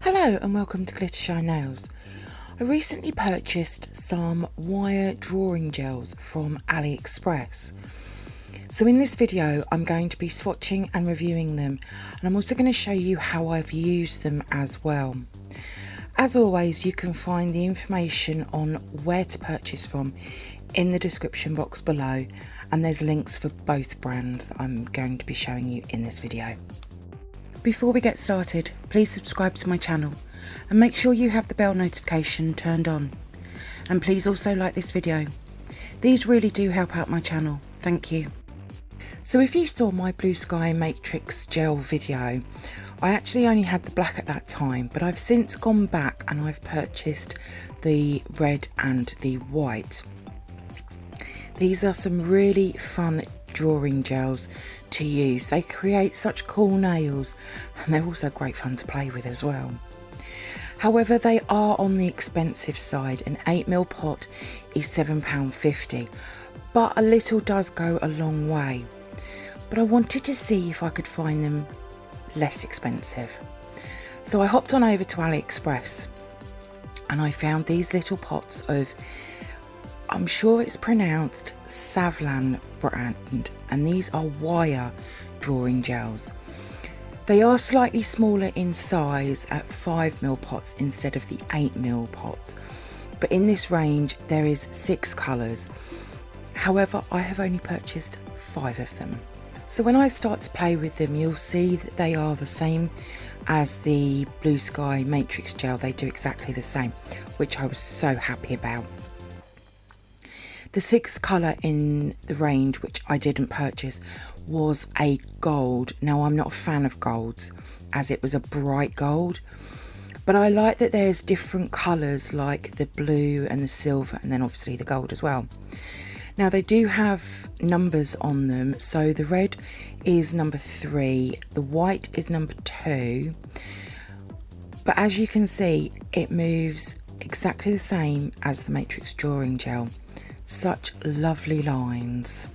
Hello and welcome to glittershinenails. I recently purchased some wire drawing gels from AliExpress. So in this video I'm going to be swatching and reviewing them, and I'm also going to show you how I've used them as well. As always, you can find the information on where to purchase from in the description box below, and there's links for both brands that I'm going to be showing you in this video. Before we get started, please subscribe to my channel and make sure you have the bell notification turned on. And please also like this video. These really do help out my channel. Thank you. So if you saw my Bluesky Matrix gel video, I actually only had the black at that time, but I've since gone back and I've purchased the red and the white. These are some really fun drawing gels to use. They create such cool nails and they're also great fun to play with as well. However, they are on the expensive side. An 8mm pot is £7.50, but a little does go a long way. But I wanted to see if I could find them less expensive. So I hopped on over to AliExpress and I found these little pots of, I'm sure it's pronounced Saviland brand, and these are wire drawing gels. They are slightly smaller in size at 5mm pots instead of the 8mm pots, but in this range there is 6 colours. However, I have only purchased 5 of them. So when I start to play with them, you'll see that they are the same as the Bluesky Matrix gel. They do exactly the same, which I was so happy about. The 6th colour in the range, which I didn't purchase, was a gold. Now, I'm not a fan of golds, as it was a bright gold, but I like that there's different colours like the blue and the silver, and then obviously the gold as well. Now, they do have numbers on them, so the red is number 3, the white is number 2, but as you can see, it moves exactly the same as the Matrix drawing gel. Such lovely lines.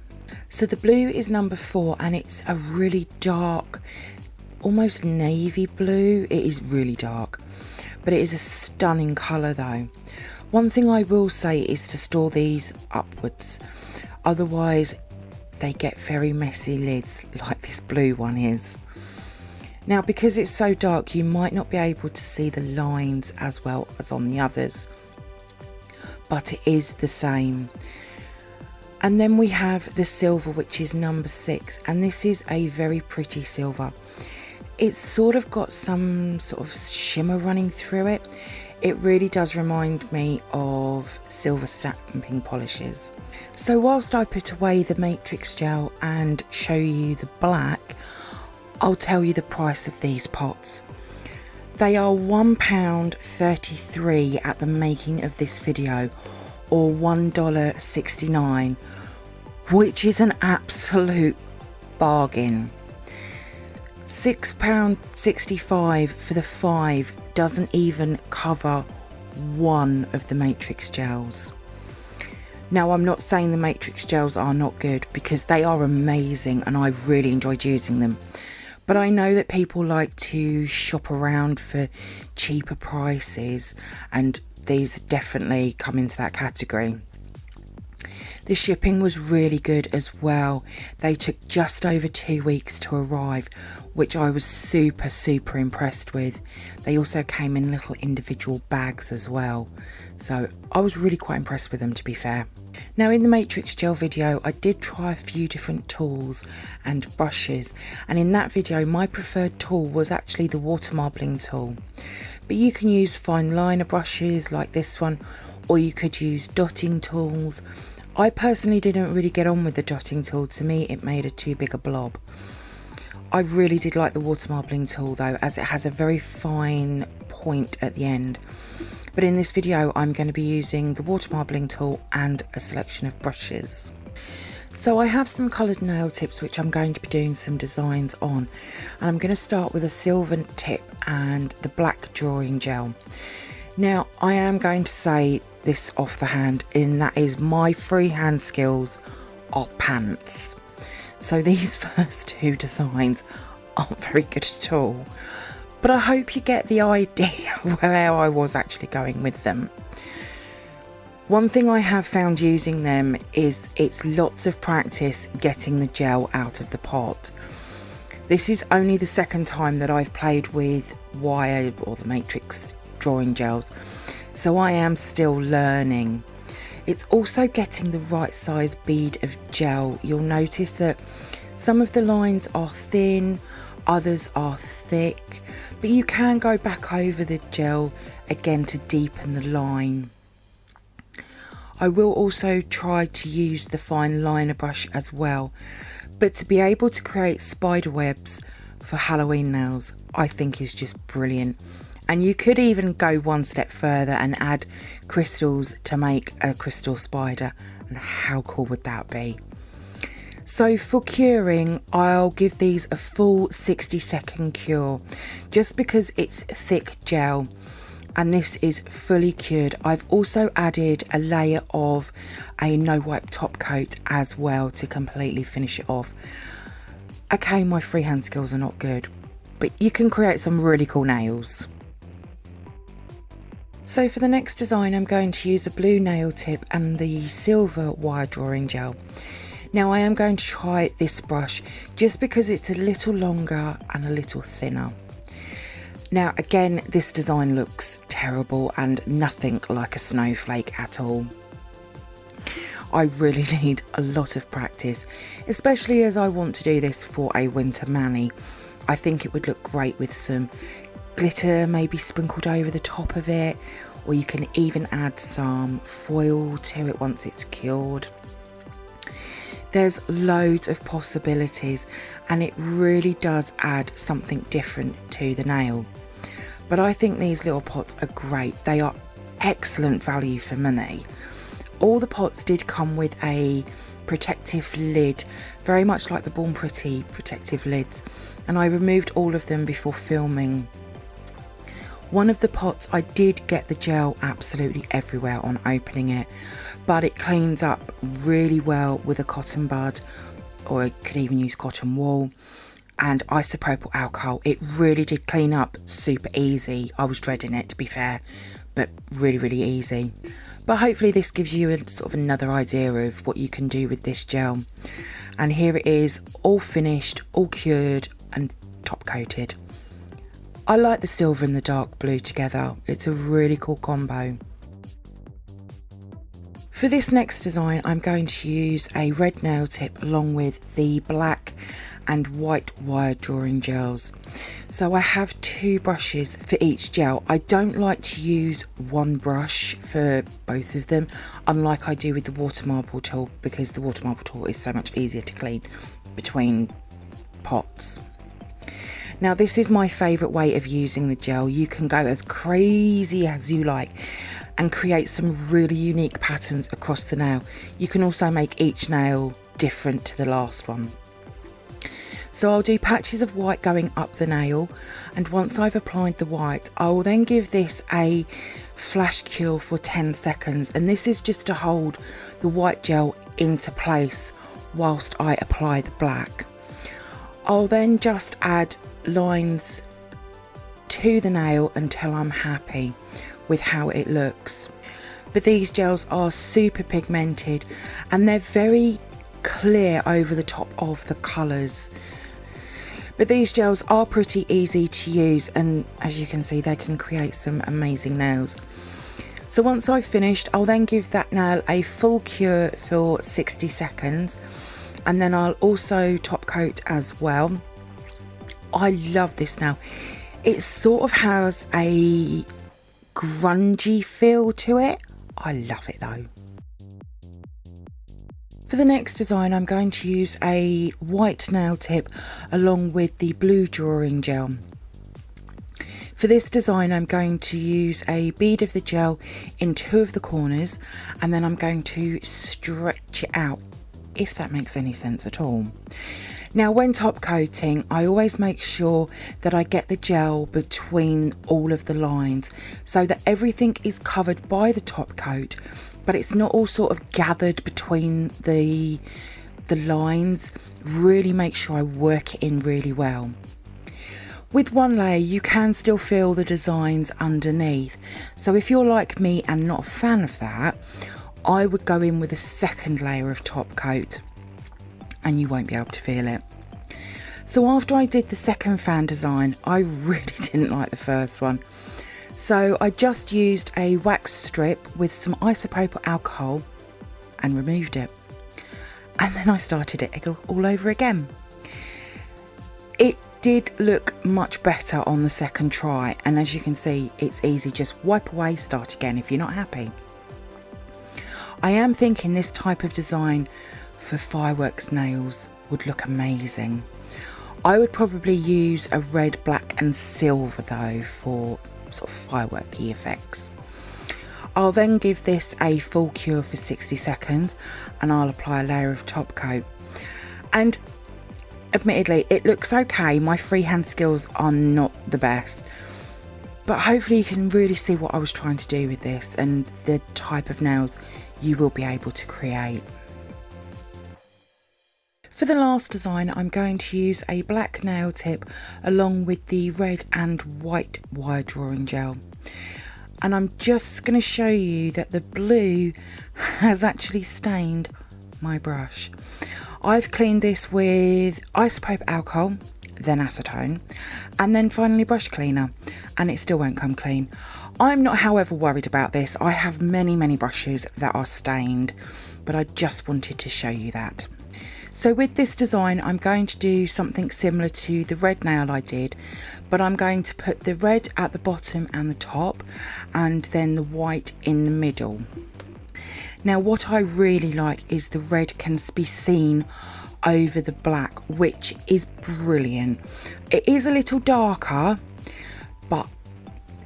So the blue is number 4, and it's a really dark, almost navy blue. It is really dark, but it is a stunning colour though. One thing I will say is to store these upwards, otherwise they get very messy lids like this blue one is. Now, because it's so dark, you might not be able to see the lines as well as on the others, but it is the same. And then we have the silver, which is number 6, and this is a very pretty silver. It's sort of got some sort of shimmer running through it. It really does remind me of silver stamping polishes. So whilst I put away the Matrix gel and show you the black, I'll tell you the price of these pots. They are £1.33 at the making of this video, or $1.69, which is an absolute bargain. £6.65 for the 5 doesn't even cover one of the Matrix gels. Now, I'm not saying the Matrix gels are not good, because they are amazing and I really enjoyed using them. But I know that people like to shop around for cheaper prices, and these definitely come into that category. The shipping was really good as well. They took just over 2 weeks to arrive, which I was super impressed with. They also came in little individual bags as well, so I was really quite impressed with them, to be fair. Now, in the Matrix gel video, I did try a few different tools and brushes, and in that video my preferred tool was actually the water marbling tool. But you can use fine liner brushes like this one, or you could use dotting tools. I personally didn't really get on with the dotting tool. To me, it made a too big a blob. I really did like the water marbling tool though, as it has a very fine point at the end. But in this video, I'm going to be using the water marbling tool and a selection of brushes. So I have some coloured nail tips which I'm going to be doing some designs on, and I'm going to start with a silver tip and the black drawing gel. Now, I am going to say this off the hand, and that is my freehand skills are pants. So these first 2 designs aren't very good at all, but I hope you get the idea where I was actually going with them. One thing I have found using them is it's lots of practice getting the gel out of the pot. This is only the second time that I've played with wire or the matrix drawing gels, so I am still learning. It's also getting the right size bead of gel. You'll notice that some of the lines are thin, others are thick, but you can go back over the gel again to deepen the line. I will also try to use the fine liner brush as well, but to be able to create spider webs for Halloween nails I think is just brilliant. And you could even go one step further and add crystals to make a crystal spider, and how cool would that be? So for curing, I'll give these a full 60-second cure, just because it's thick gel and this is fully cured. I've also added a layer of a no wipe top coat as well to completely finish it off. Okay, my freehand skills are not good, but you can create some really cool nails. So for the next design, I'm going to use a blue nail tip and the silver wire drawing gel. Now I am going to try this brush just because it's a little longer and a little thinner. Now again, this design looks terrible and nothing like a snowflake at all. I really need a lot of practice, especially as I want to do this for a winter mani. I think it would look great with some glitter maybe sprinkled over the top of it, or you can even add some foil to it once it's cured. There's loads of possibilities and it really does add something different to the nail. But I think these little pots are great. They are excellent value for money. All the pots did come with a protective lid, very much like the Born Pretty protective lids, and I removed all of them before filming. One of the pots I did get the gel absolutely everywhere on opening it, but it cleans up really well with a cotton bud, or I could even use cotton wool and isopropyl alcohol. It really did clean up super easy. I was dreading it, to be fair, but really easy. But hopefully this gives you a sort of another idea of what you can do with this gel. And here it is, all finished, all cured and top coated. I like the silver and the dark blue together. It's a really cool combo. For this next design, I'm going to use a red nail tip along with the black and white wire drawing gels. So I have two brushes for each gel. I don't like to use one brush for both of them, unlike I do with the water marble tool, because the water marble tool is so much easier to clean between pots. Now this is my favourite way of using the gel. You can go as crazy as you like and create some really unique patterns across the nail. You can also make each nail different to the last one. So I'll do patches of white going up the nail, and once I've applied the white, I will then give this a flash cure for 10 seconds, and this is just to hold the white gel into place whilst I apply the black. I'll then just add lines to the nail until I'm happy with how it looks. But these gels are super pigmented and they're very clear over the top of the colours. But these gels are pretty easy to use, and as you can see, they can create some amazing nails. So once I've finished, I'll then give that nail a full cure for 60 seconds, and then I'll also top coat as well. I love this nail. It sort of has a grungy feel to it. I love it though. For the next design, I'm going to use a white nail tip along with the blue drawing gel. For this design, I'm going to use a bead of the gel in two of the corners, and then I'm going to stretch it out, if that makes any sense at all. Now when top coating, I always make sure that I get the gel between all of the lines so that everything is covered by the top coat, but it's not all sort of gathered between the lines. Really make sure I work it in really well. With one layer you can still feel the designs underneath, so if you're like me and not a fan of that, I would go in with a second layer of top coat and you won't be able to feel it. So after I did the second fan design, I really didn't like the first one. So I just used a wax strip with some isopropyl alcohol and removed it. And then I started it all over again. It did look much better on the second try, and as you can see, it's easy, just wipe away, start again if you're not happy. I am thinking this type of design for fireworks nails would look amazing. I would probably use a red, black and silver though for sort of fireworky effects. I'll then give this a full cure for 60 seconds and I'll apply a layer of top coat. And admittedly it looks okay, my freehand skills are not the best, but hopefully you can really see what I was trying to do with this and the type of nails you will be able to create. For the last design, I'm going to use a black nail tip along with the red and white wire drawing gel. And I'm just going to show you that the blue has actually stained my brush. I've cleaned this with isopropyl alcohol, then acetone, and then finally brush cleaner, and it still won't come clean. I'm not, however, worried about this. I have many brushes that are stained, but I just wanted to show you that. So with this design, I'm going to do something similar to the red nail I did, but I'm going to put the red at the bottom and the top, and then the white in the middle. Now what I really like is the red can be seen over the black, which is brilliant. It is a little darker, but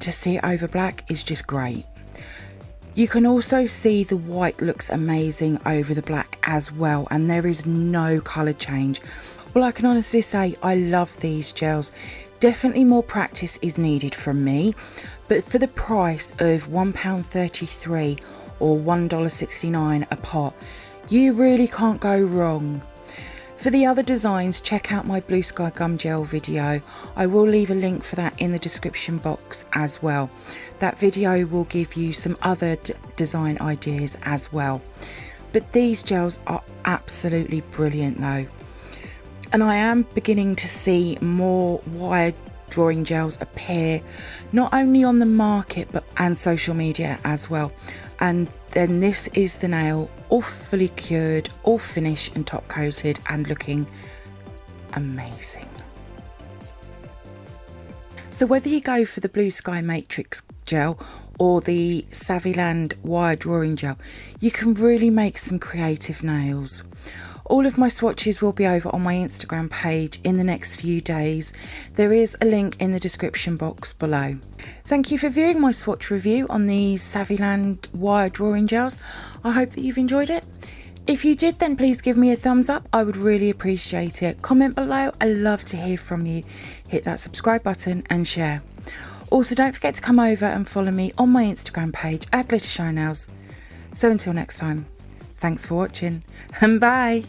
to see it over black is just great. You can also see the white looks amazing over the black as well, and there is no colour change. Well, I can honestly say I love these gels. Definitely more practice is needed from me, but for the price of £1.33 or $1.69 a pot, you really can't go wrong. For the other designs, check out my Bluesky gum gel video. I will leave a link for that in the description box as well. That video will give you some other design ideas as well. But these gels are absolutely brilliant though. And I am beginning to see more wire drawing gels appear, not only on the market but and social media as well. And then this is the nail, all fully cured, all finished and top coated and looking amazing. So whether you go for the Bluesky Matrix gel or the Saviland Wire Drawing gel, you can really make some creative nails. All of my swatches will be over on my Instagram page in the next few days. There is a link in the description box below. Thank you for viewing my swatch review on the Saviland Wire Drawing gels. I hope that you've enjoyed it. If you did, then please give me a thumbs up. I would really appreciate it. Comment below. I love to hear from you. Hit that subscribe button and share. Also, don't forget to come over and follow me on my Instagram page at glittershinenails. So until next time, thanks for watching and bye.